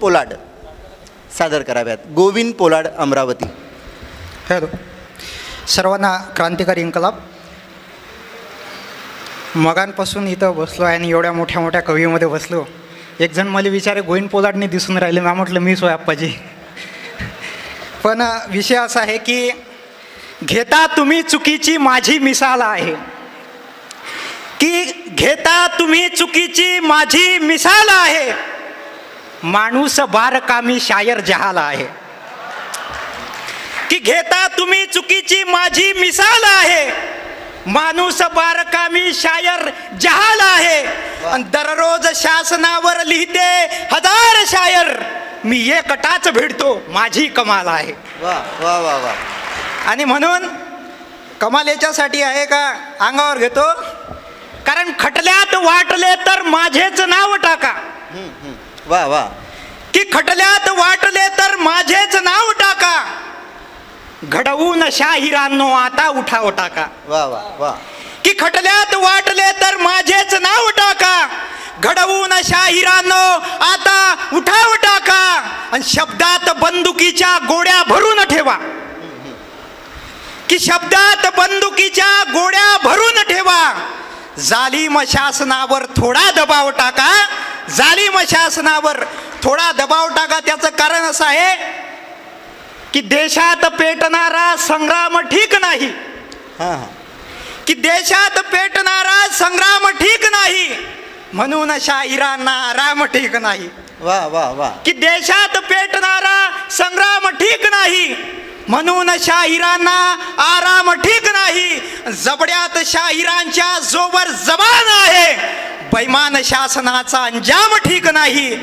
पोलाड सादर कराव्यात. गोविंद पोलाड, अमरावती. हॅलो सर्वांना क्रांतिकारी इन्कलाब. मगांपासून इथं बसलो आहे आणि एवढ्या मोठ्या मोठ्या कवीमध्ये बसलो. एक जण मला विचारे गोविंद पोलाडने दिसून राहिले. मी म्हटलं मीच होय आप्पाजी. पण विषय असा आहे की घेता तुम्ही चुकीची माझी मिसाल आहे, की घेता तुम्ही चुकीची माझी मिसाल आहे, माणूस बारकामी शायर जहाल आहे. की घेता तुम्ही चुकीची माझी मिसाल आहे, माणूस बारकामी शायर जहाल आहे. आणि दररोज शासनावर लिहिते हजार शायर, मी एकटाच भेटतो माझी कमाल आहे. वा वा वा वा. आणि म्हणून कमाल याच्यासाठी आहे का अंगावर घेतो, कारण खटल्यात वाटले तर माझेच नाव टाका. वा वा. की खटल्यात वाटले तर माझेच नाव टाका, घडवून शाहिरांनो आता उठाव टाका. वा वा वा. की खटल्यात वाटले तर माझेच नाव टाका, घडवून शाहिरांनो आता उठाव टाका. आणि शब्दात बंदुकीच्या गोड्या भरून ठेवा, की शब्दात बंदुकीच्या गोड्या भरून ठेवा. जालिम शासनावर थोडा दबाव टाका, जालिम शासनावर थोडा दबाव टाका. त्याचं कारण असं आहे की देशात पेटणारा संग्राम ठीक नाही, की देशात पेटणारा संग्राम ठीक नाही, म्हणून शाहिरांना आराम ठीक नाही. वा वा वा. की देशात पेटणारा संग्राम ठीक नाही, म्हणून शाहिरांना आराम ठीक नाही. जबड्यात शाहिरांच्या जोवर जबान आहे, बैमान शासनाचा अंजाम ठीक नाही,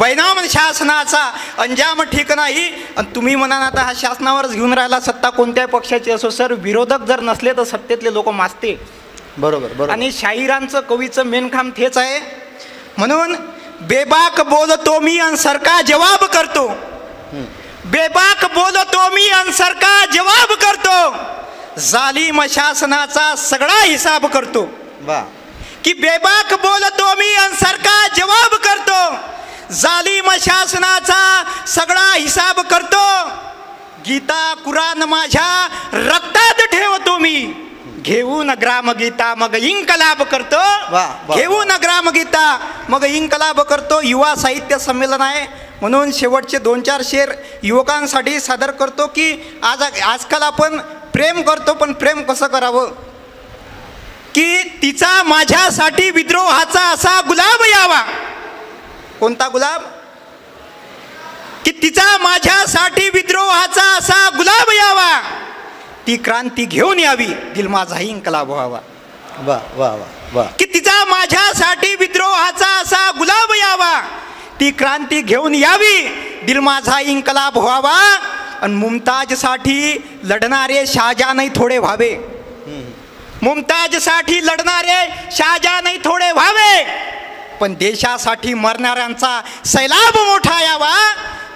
बैनाम शासनाचा अंजाम ठीक नाही. आणि तुम्ही म्हणा आता हा शासनावरच घेऊन राहिला, सत्ता कोणत्याही पक्षाची असो. सर विरोधक जर नसले तर सत्तेतले लोक माजते. बरोबर बरोबर. आणि शाहिरांचं कवीचं मेन काम तेच आहे. म्हणून बेबाक बोलतो मी आणि सरका जवाब करतो, बेबाक बोलतो मी आणि सरका जवाब करतो, जालिम शासनाचा सगळा हिसाब करतो. वा. की बेबाक बोलतो मी आणि सरका जवाब करतो, जालिम शासनाचा सगळा हिसाब करतो. गीता कुराण माझ्या रक्तात ठेवतो मी, घेऊन ग्रामगीता मग इन्कलाब करतो. घेऊन ग्रामगीता मग इन्कलाब करतो. युवा साहित्य संमेलन आहे म्हणून शेवटचे 2-4 शेर युवकांसाठी सादर करतो. की आजकाल आपण प्रेम करतो, पण प्रेम कसं करावं. की तिचा माझ्यासाठी विद्रोहाचा असा गुलाब यावा. कोणता गुलाब. की तिचा माझ्यासाठी विद्रोहाचा असा गुलाब यावा, ती क्रांती घेऊन यावी, दिल माझाही इन्कलाब व्हावा. वा वा वा वा. की तिचा माझ्यासाठी विद्रोहाचा असा गुलाब यावा, ती क्रांती घेऊन यावी, दिल माझा इन्कलाब व्हावा. आणि मुमताजसाठी लढणारे शाहजहानही थोडे व्हावे, मुमताजसाठी लढणारे शाहजहानही थोडे व्हावे. पण देशासाठी मरणाऱ्यांचा सैलाब मोठा यावा,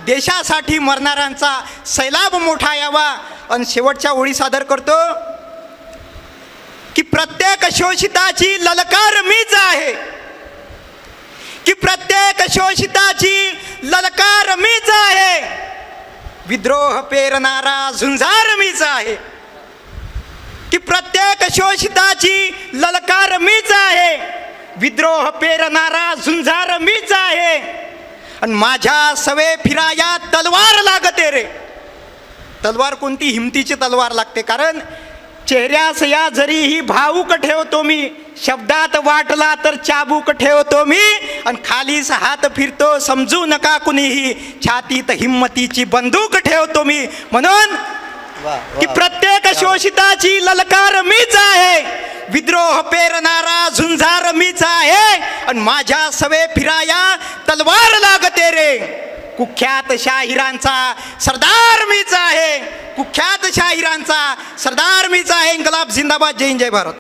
देशासाठी मरणाऱ्यांचा सैलाब मोठा यावा. आणि शेवटच्या ओळी सादर करतो की प्रत्येक शोषिताची ललकार मीच आहे, की प्रत्येक शोषिताची ललकार मीच आहे, विद्रोह पेरणारा झुंजार मीच आहे. की प्रत्येक शोषिताची ललकार मीच आहे, विद्रोह पेरणारा झुंजार मीच आहे. आणि माझ्या सवे फिराया तलवार लागते रे. तलवार कोणती. हिमतीची तलवार लागते. कारण चेहऱ्यास या जरीही भावूक ठेवतो मी, शब्दात वाटला तर चाबूक ठेवतो मी. आणि खालीच हात फिरतो समजू नका कुणीही, छातीत हिम्मतीची बंदूक ठेवतो मी. म्हणून की प्रत्येक शोषिताची ललकार मीच आहे, विद्रोह पेरणारा झुंजार मीच आहे. आणि माझ्या सवे फिराया तलवार लागते रे. कुख्यात शाहिरांचा सरदार मीच आहे, कुख्यात शाहिरांचा सरदार मीच आहे. इन्कलाब जिंदाबाद. जय हिंद, जय भारत.